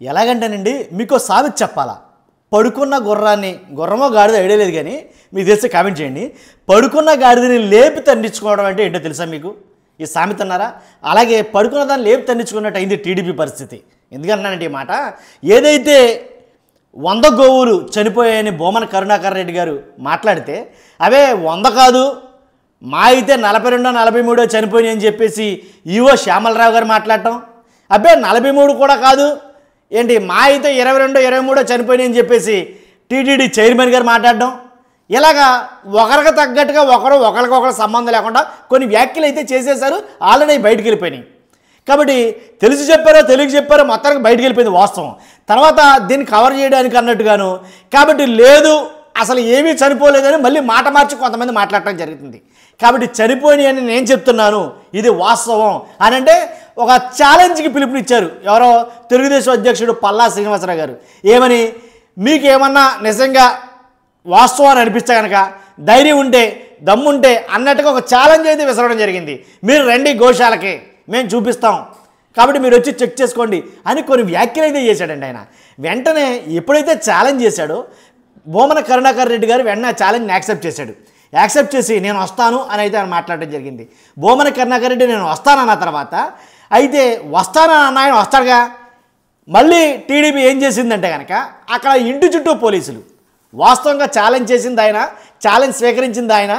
ఎలాగంటేనండి మీకు సామెత చెప్పాలా. పడుకున్న గుర్రాన్ని, గుర్రమో గాడిద ఐడియా లేదు కానీ మీకు తెలిస్తే కామెంట్ చేయండి. పడుకున్న గాడిదని లేపి తండించుకోవడం అంటే ఏంటో తెలుసా మీకు? ఈ సామెత అన్నారా? అలాగే పడుకున్న దాన్ని లేపి తండించుకున్నట్టు అయింది టీడీపీ పరిస్థితి. ఎందుకన్నానంటే ఈ మాట, ఏదైతే 100 గోవులు చనిపోయాయని భూమన కరుణాకర్ రెడ్డి గారు మాట్లాడితే, అవే 100 కాదు మా అయితే 42 43 చనిపోయినాయి అని చెప్పేసి ఈవో శ్యామలరావు గారు మాట్లాడటం, అబ్బే 43 కూడా కాదు ఏంటి మా అయితే 22 23 చనిపోయినాయి అని చెప్పేసి టీటీడీ చైర్మన్ గారు మాట్లాడడం, ఇలాగా ఒకరికి తగ్గట్టుగా ఒకరికొకరు సంబంధం లేకుండా కొన్ని వ్యాఖ్యలు అయితే చేసేశారు. ఆల్రెడీ బయటికి వెళ్ళిపోయినాయి. కాబట్టి తెలిసి చెప్పారో తెలియక చెప్పారో మొత్తానికి బయటికి వెళ్ళిపోయింది వాస్తవం. తర్వాత దీన్ని కవర్ చేయడానికి అన్నట్టుగాను, కాబట్టి లేదు అసలు ఏమీ చనిపోలేదని మళ్ళీ మాట మార్చి కొంతమంది మాట్లాడటం జరుగుతుంది. కాబట్టి చనిపోయినాయి అని నేను చెప్తున్నాను, ఇది వాస్తవం అని అంటే ఒక ఛాలెంజ్కి పిలుపునిచ్చారు ఎవరో తెలుగుదేశం అధ్యక్షుడు పల్లా శ్రీనివాసరావు గారు. ఏమని, మీకేమన్నా నిజంగా వాస్తవాన్ని అనిపిస్తే కనుక ధైర్యం ఉంటే దమ్ముంటే అన్నట్టుగా ఒక ఛాలెంజ్ అయితే విసరడం జరిగింది. మీరు రండి గోశాలకి, మేము చూపిస్తాం, కాబట్టి మీరు వచ్చి చెక్ చేసుకోండి అని కొన్ని వ్యాఖ్యలు అయితే చేశాడండి ఆయన. వెంటనే ఎప్పుడైతే ఛాలెంజ్ చేశాడో భూమన కరుణాకర్ రెడ్డి గారు వెంటనే ఆ ఛాలెంజ్ని యాక్సెప్ట్ చేశాడు. యాక్సెప్ట్ చేసి నేను వస్తాను అని అయితే ఆయన మాట్లాడడం జరిగింది. భూమన కరుణాకర్ రెడ్డి నేను వస్తానన్న తర్వాత అయితే వస్తానన్న ఆయన వస్తాడుగా, మళ్ళీ టీడీపీ ఏం చేసిందంటే కనుక అక్కడ ఇంటి చుట్టూ పోలీసులు, వాస్తవంగా ఛాలెంజ్ చేసింది ఆయన, ఛాలెంజ్ స్వీకరించింది ఆయన,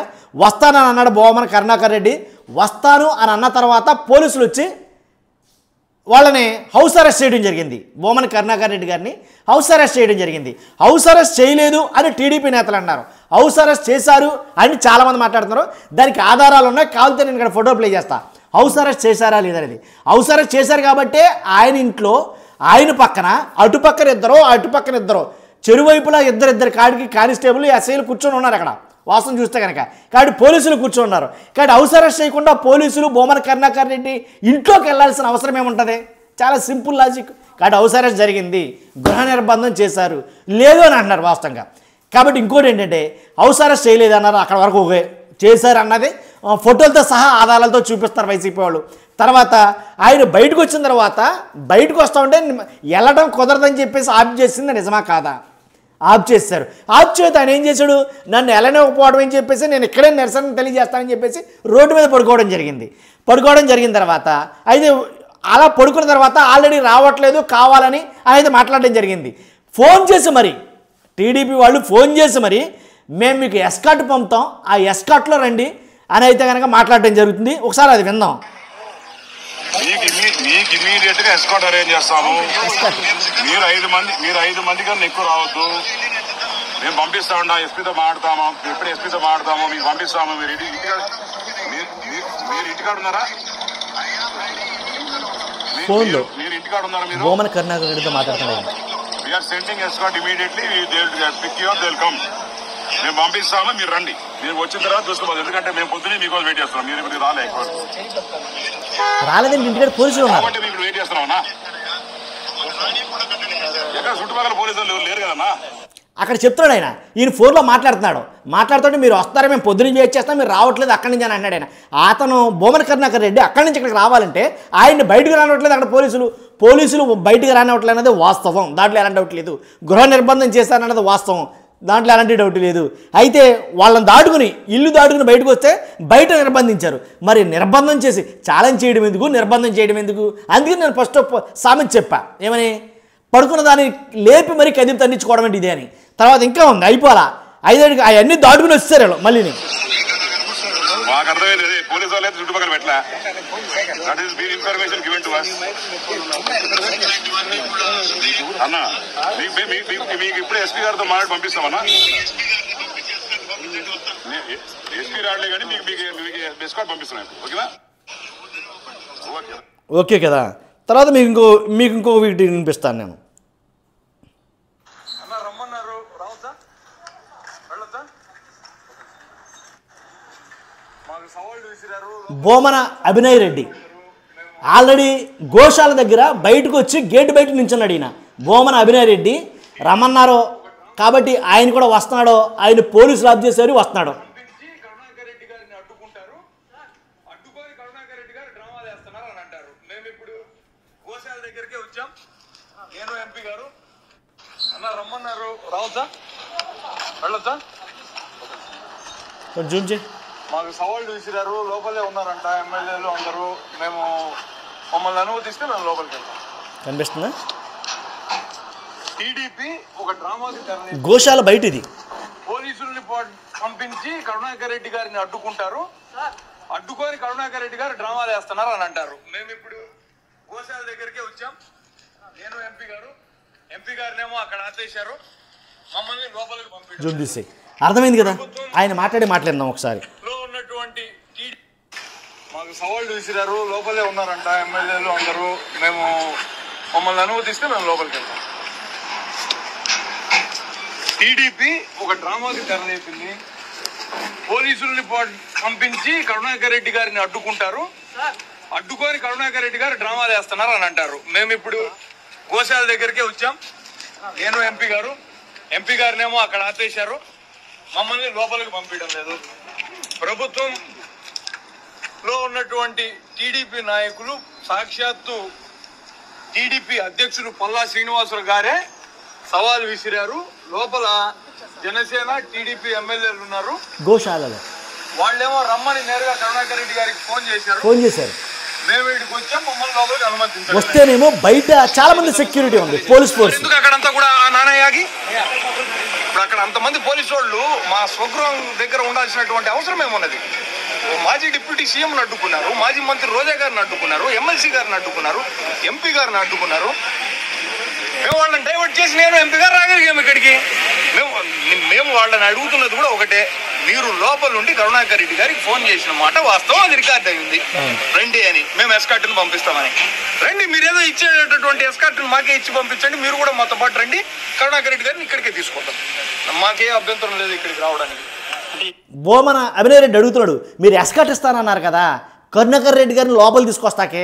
వస్తానని అన్నాడు భూమన కరుణాకర్ రెడ్డి. వస్తాను అని అన్న తర్వాత పోలీసులు వచ్చి వాళ్ళని హౌస్ అరెస్ట్ చేయడం జరిగింది. భూమన కరుణాకర్ రెడ్డి గారిని హౌస్ అరెస్ట్ చేయడం జరిగింది. హౌస్ అరెస్ట్ చేయలేదు అని టీడీపీ నేతలు అన్నారు, హౌస్ అరెస్ట్ చేశారు అని చాలామంది మాట్లాడుతున్నారు. దానికి ఆధారాలు ఉన్నాయి, కావాలంటే నేను ఇక్కడ ఫోటో ప్లే చేస్తా. హౌస్ అరెస్ట్ చేశారా లేదనేది. హౌస్ అరెస్ట్ చేశారు కాబట్టి ఆయన ఇంట్లో ఆయన పక్కన అటుపక్కన ఇద్దరు చెరువైపులా ఇద్దరు కాడికి కానిస్టేబుల్ ఎస్ఐలు కూర్చొని ఉన్నారు అక్కడ వాస్తవం చూస్తే కనుక. కాబట్టి పోలీసులు కూర్చోన్నారు. కాబట్టి హౌస్ అరెస్ట్ చేయకుండా పోలీసులు భూమన కరుణాకర్ రెడ్డి ఇంట్లోకి వెళ్లాల్సిన అవసరం ఏముంటుంది? చాలా సింపుల్ లాజిక్. కాబట్టి హౌస్ అరెస్ట్ జరిగింది, గృహ నిర్బంధం చేశారు లేదు అని అంటున్నారు వాస్తవంగా. కాబట్టి ఇంకోటి ఏంటంటే హౌస్ అరెస్ట్ చేయలేదు అన్నారు, అక్కడ వరకు చేశారు అన్నది ఫోటోలతో సహా ఆధారాలతో చూపిస్తారు వైసీపీ వాళ్ళు. తర్వాత ఆయన బయటకు వచ్చిన తర్వాత బయటకు వస్తూ ఉంటే వెళ్ళడం కుదరదని చెప్పేసి ఆఫ్ చేసింది నిజమా కాదా? ఆఫ్ చేశారు. ఆఫ్ చేస్తే ఆయన ఏం చేశాడు, నన్ను వెళ్ళనివ్వకపోవడం అని చెప్పేసి నేను ఇక్కడే నిరసన తెలియజేస్తానని చెప్పేసి రోడ్డు మీద పడుకోవడం జరిగిన తర్వాత అయితే అలా పడుకున్న తర్వాత ఆల్రెడీ రావట్లేదు కావాలని ఆయన మాట్లాడడం జరిగింది. ఫోన్ చేసి మరి టీడీపీ వాళ్ళు ఫోన్ చేసి మరి మేము మీకు ఎస్కాట్ పంపుతాం, ఆ ఎస్కాట్లో రండి అని అయితే కనుక మాట్లాడడం జరుగుతుంది. ఒకసారి అది విందాం. మీకు ఇమీడియట్ గా ఎస్కాట్ అరేంజ్ చేస్తాము. మీరు 5 మంది కన్నా ఎక్కువ రావద్దు. మేము పంపిస్తామన్నా, ఎస్పీతో మాట్లాడతాము, ఎప్పుడు ఎస్పీతో మాట్లాడతాము, మీకు పంపిస్తాము. మీరు ఇంటికాడ ఉన్నారా? ఫోన్లో మీరు ఇంటికాడ ఉన్నారా? మీరు భూమన కరుణాకర్ రెడ్డితో మాట్లాడుతున్నారు. We are sending escort immediately, they will pick you up, they will come. మేము పంపిస్తాము, మీరు రండి. మీరు వచ్చిన తర్వాత చూసుకోవాలి. ఎందుకంటే మేము పొద్దునే మీకోసం వెయిట్ చేస్తున్నాం. మీరు ఇప్పుడు రాలేదండి, ఇంటికాడ పోలీసులు ఉన్నారు కాబట్టి మీకు వెయిట్ చేస్తున్నామన్నా. ఎక్కడ చుట్టుపక్కల పోలీసులు లేరు కదన్నా. అక్కడ చెప్తున్నాడు ఆయన. ఈయన ఫోన్లో మాట్లాడుతుంటే మీరు వస్తారా, మేము పొద్దున్న వెయిట్ చేస్తాం, మీరు రావట్లేదు అక్కడి నుంచి అని అన్నాడు ఆయన. అతను భూమన కరుణాకర్ రెడ్డి అక్కడి నుంచి ఇక్కడికి రావాలంటే ఆయన్ని బయటకు రానివ్వట్లేదు. అక్కడ పోలీసులు బయటకు రానివ్వట్లేదు అన్నది వాస్తవం, దాంట్లో ఎలాంటి డౌట్ లేదు. గృహ నిర్బంధం చేశారన్నది వాస్తవం, దాంట్లో ఎలాంటి డౌట్ లేదు. అయితే వాళ్ళని దాటుకుని ఇల్లు దాటుకుని బయటకు వస్తే బయట నిర్బంధించారు. మరి నిర్బంధం చేసి ఛాలెంజ్ చేయడం ఎందుకు, నిర్బంధం చేయడం ఎందుకు? అందుకని నేను ఫస్ట్ సామెత చెప్పా, ఏమని, పడుకున్న దాన్ని లేపి మరి కదిలి తండించుకోవడం అంటే ఇదే అని. తర్వాత ఇంకా ఉంది, అయిపోవాలా 5 అవన్నీ దాటుకుని వచ్చేసారు మళ్ళీ. మాకు అర్థమైంది, పోలీసు వాళ్ళు అయితే చుట్టుపక్కల పెట్టలే. That is been information given to us. అన్నా మీకు ఇప్పుడు ఎస్పీ గారితో మాట్లాడి పంపిస్తామన్నా. ఎస్పీ రాడలే కానీ మీకు ఎస్కాట్ పంపిస్తున్నాను. ఓకేనా? ఓకే కదా. తర్వాత మీకు ఇంకో వీటి వినిపిస్తాను నేను. భూమన అభినయ్ రెడ్డి ఆల్రెడీ గోశాల దగ్గర బయటకు వచ్చి గేటు బయట నించున్నాడు. ఈయన భూమన అభినయ్ రెడ్డి రమ్మన్నారు కాబట్టి ఆయన కూడా వస్తున్నాడు. ఆయన పోలీసులు ఆఫ్ చేశారు, వస్తున్నాడు. నేను ఎంపీ గారు అన్న రమ్మన్నారు, రావచ్చా వెళ్ళొచ్చా? కొంచెం జూమ్ చేయి. మాకు సవాళ్ళు విసిరారు, లోపలే ఉన్నారంట ఎమ్మెల్యేలు అందరూ. మేము మమ్మల్ని అనుమతిస్తే మేము లోపలికి వెళ్తాం. కనిపిస్తుందా? టీడీపీ ఒక డ్రామాకి తెరలేదు. గోశాల బయట ఇది. పోలీసుల్ని పంపించి కరుణాకర్ రెడ్డి గారిని అడ్డుకుంటారు, అడ్డుకొని కరుణాకర్ రెడ్డి గారు డ్రామాలు వేస్తున్నారు అని అంటారు. మేము ఇప్పుడు గోశాల దగ్గరికే వచ్చాం. నేను ఎంపీ గారినేమో అక్కడ ఆపేశారు, మమ్మల్ని లోపలికి పంపించారు. జూమ్ తీసి అర్థమైంది కదా, ఆయన మాట్లాడినాం ఒకసారి. లో ఉన్నటువంటి మాకు సవాళ్ళు విసిరారు, లోపలే ఉన్నారంట ఎమ్మెల్యేలు అందరూ. మేము మమ్మల్ని అనుమతిస్తే మేము లోపలికి వెళ్తాం. టీడీపీ ఒక డ్రామాకి తెరలేపింది. పోలీసుల్ని పంపించి కరుణాకర్ రెడ్డి గారిని అడ్డుకుంటారు, అడ్డుకొని కరుణాకర్ రెడ్డి గారు డ్రామాలు వేస్తున్నారు అని అంటారు. మేము ఇప్పుడు గోశాల దగ్గరికే వచ్చాం. నేను ఎంపీ గారినేమో అక్కడ ఆపేశారు, మమ్మల్ని లోపలికి పంపించడం లేదు. ప్రభుత్వంలో ఉన్నటువంటి టీడీపీ నాయకులు, సాక్షాత్తు టీడీపీ అధ్యక్షులు పల్లా శ్రీనివాసరావు గారే సవాల్ విసిరారు. లోపల జనసేన టీడీపీ ఎమ్మెల్యేలు ఉన్నారు గోశాలలో. వాళ్ళేమో రమ్మని నేరుగా కరుణాకర్ రెడ్డి గారికి ఫోన్ చేశారు. మేము ఇక్కడికి వచ్చాం, మమ్మల్ని లోపలికి అనుమతించారు. వస్తేనేమో బయట చాలా మంది సెక్యూరిటీ ఉంది, పోలీస్ ఫోర్స్. ఎందుకు అక్కడంతా కూడా నానయ్యాగి ఇప్పుడు అక్కడ అంతమంది పోలీసు వాళ్ళు మా స్వగృహం దగ్గర ఉండాల్సినటువంటి అవసరం ఏమున్నది? మాజీ డిప్యూటీ సీఎంను అడ్డుకున్నారు, మాజీ మంత్రి రోజా గారిని అడ్డుకున్నారు, ఎమ్మెల్సీ గారిని అడ్డుకున్నారు, ఎంపీ గారిని అడ్డుకున్నారు. మేము వాళ్ళని డైవర్ట్ చేసి నేను ఎంపీ గారు రాగలిగాము ఇక్కడికి. మేము వాళ్ళని అడుగుతున్నది కూడా ఒకటే, మీరు లోపల నుండి కరుణాకర్ రెడ్డి గారికి ఫోన్ చేసిన మాట వాస్తవం, అది రికార్డ్ అయింది, రండి అని. మేము ఎస్కార్ట్ని పంపిస్తామని. రండి, మీరేదో ఇచ్చేటటువంటి ఎస్కార్ట్ని మాకే ఇచ్చి పంపించండి, మీరు కూడా మాతో పాటు రండి, కరుణాకర్ రెడ్డి గారిని ఇక్కడికే తీసుకుంటాం. మాకే అభ్యంతరం లేదు ఇక్కడికి రావడానికి. బోమన అభినయ్ రెడ్డి అడుగుతున్నాడు, మీరు ఎస్కాట్ ఇస్తానన్నారు కదా, కరుణాకర్ రెడ్డి గారిని లోపల తీసుకొస్తాకే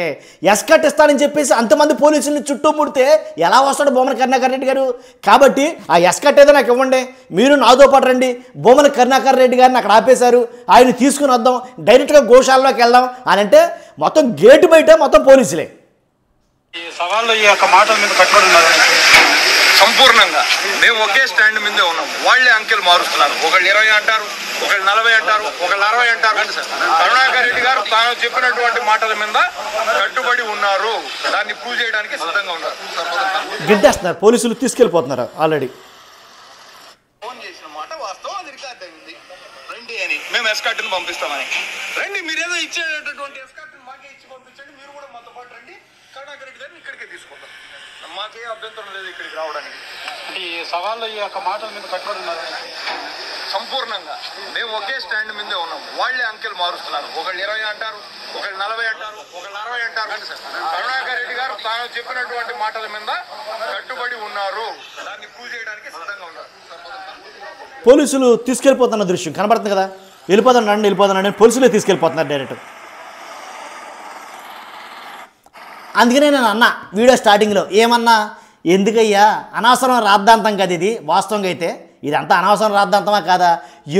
ఎస్కట్ ఇస్తానని చెప్పేసి అంతమంది పోలీసుల్ని చుట్టూ ముడితే ఎలా వస్తాడు బొమ్మన కరుణాకర్ రెడ్డి గారు? కాబట్టి ఆ ఎస్కట్ ఏదో నాకు ఇవ్వండి, మీరు నాతో పాటు రండి. బొమ్మన కరుణాకర్ రెడ్డి గారిని అక్కడ ఆపేశారు, ఆయన తీసుకుని వద్దాం, డైరెక్ట్గా గోశాలలోకి వెళ్దాం అని అంటే మొత్తం గేటు బయట మొత్తం పోలీసులే. ఈ సవాళ్ళు ఈ యొక్క మాటల మీద కట్టుబడి ఉన్నారు సంపూర్ణంగా. మేము ఒకే స్టాండ్ మీదే ఉన్నాం. వాళ్ళే అంకెలు మారుస్తున్నారు. ఒకళ్ళు 20 అంటారు, ఒకళ్ళు 40 అంటారు, ఒకళ్ళు 60 అంటారు. కరుణాకర్ రెడ్డి గారు తాను చెప్పినటువంటి మాటల మీద కట్టుబడి ఉన్నారు, దాన్ని ప్రూవ్ చేయడానికి సిద్ధంగా ఉన్నారు. గిడ్డేస్తున్నారు, పోలీసులు తీసుకెళ్ళిపోతున్నారు ఆల్రెడీ. ఫోన్ చేసిన మాట వాస్తవం, అది రికార్డ్ అయింది, రండి అని. మేము ఎస్కార్ట్ని పంపిస్తామని. రండి, మీరేదో ఇచ్చేటటువంటి ఎస్కార్ట్ని మాకే ఇచ్చి పంపించండి, మీరు కూడా మాతో పాటు రండి, కరుణాకర్ రెడ్డి గారిని ఇక్కడికే తీసుకుంటాం. మాకే అభ్యంతరం లేదు ఇక్కడికి రావడానికి. ఈ సవాళ్ళు ఈ యొక్క మాటల మీద కట్టుబడి ఉన్నారు సంపూర్ణంగా. మేము ఒకే స్టాండ్ మీదే ఉన్నాం. వాళ్ళే అంకెలు మారుస్తున్నారు. ఒకళ్ళు 20 అంటారు, ఒకళ్ళు 40 అంటారు, ఒకళ్ళు 60 అంటారు. కరుణాకర్ రెడ్డి గారు తాను చెప్పినటువంటి మాటల మీద కట్టుబడి ఉన్నారు, దాన్ని ప్రూవ్ చేయడానికి సిద్ధంగా ఉన్నారు. పోలీసులు తీసుకెళ్ళిపోతున్న దృశ్యం కనబడుతుంది కదా, వెళ్ళిపోతున్నాడు పోలీసులే తీసుకెళ్ళిపోతున్నారు డైరెక్ట్. అందుకనే నేను అన్నా వీడియో స్టార్టింగ్లో ఏమన్నా, ఎందుకయ్యా అనవసరం రాద్ధాంతం కదా ఇది. వాస్తవంగా అయితే ఇదంతా అనవసరం రాద్ధాంతమా కాదా?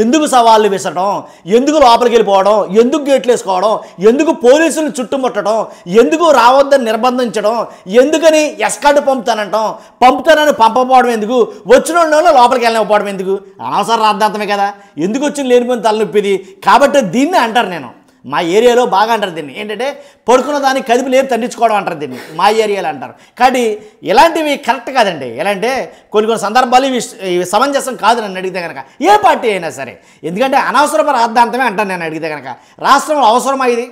ఎందుకు సవాళ్ళు విసరడం, ఎందుకు లోపలికి వెళ్ళిపోవడం, ఎందుకు గేట్లు వేసుకోవడం, ఎందుకు పోలీసులను చుట్టుముట్టడం, ఎందుకు రావద్దని నిర్బంధించడం, ఎందుకని ఎస్కార్ట్ పంపుతానని పంపకపోవడం ఎందుకు, వచ్చిన వాళ్ళు లోపలికి వెళ్ళకపోవడం ఎందుకు? అనవసరం రాద్ధాంతమే కదా. ఎందుకు వచ్చిన లేనిపోయిన తలనొప్పిది. కాబట్టి దీన్ని అంటారు, నేను మా ఏరియాలో బాగా అంటారు దీన్ని, ఏంటంటే పడుకున్న దాన్ని కదిపి లేపు తండించుకోవడం అంటారు దీన్ని, మా ఏరియాలో అంటారు. కానీ ఇలాంటివి కరెక్ట్ కాదండి. ఎలా అంటే కొన్ని సందర్భాలు ఇవి సమంజసం కాదు నన్ను అడిగితే కనుక, ఏ పార్టీ అయినా సరే. ఎందుకంటే అనవసరమైన రాద్ధాంతమే అంటాను నేను అడిగితే కనుక. రాష్ట్రంలో అవసరమా ఇది?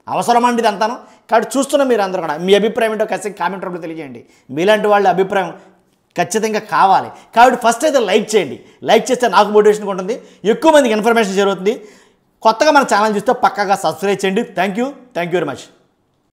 అవసరమండి ఇది అంతాను. కాబట్టి చూస్తున్న మీరు అందరూ కూడా మీ అభిప్రాయం ఏంటో ఖచ్చితంగా కామెంట్ రూపంలో తెలియజేయండి. మీలాంటి వాళ్ళ అభిప్రాయం ఖచ్చితంగా కావాలి. కాబట్టి ఫస్ట్ అయితే లైక్ చేయండి. లైక్ చేస్తే నాకు మోటివేషన్గా ఉంటుంది, ఎక్కువ మందికి ఇన్ఫర్మేషన్ జరుగుతుంది. కొత్తగా మన ఛానల్ చూస్తే పక్కాగా సబ్స్క్రైబ్ చేయండి. Thank you very much.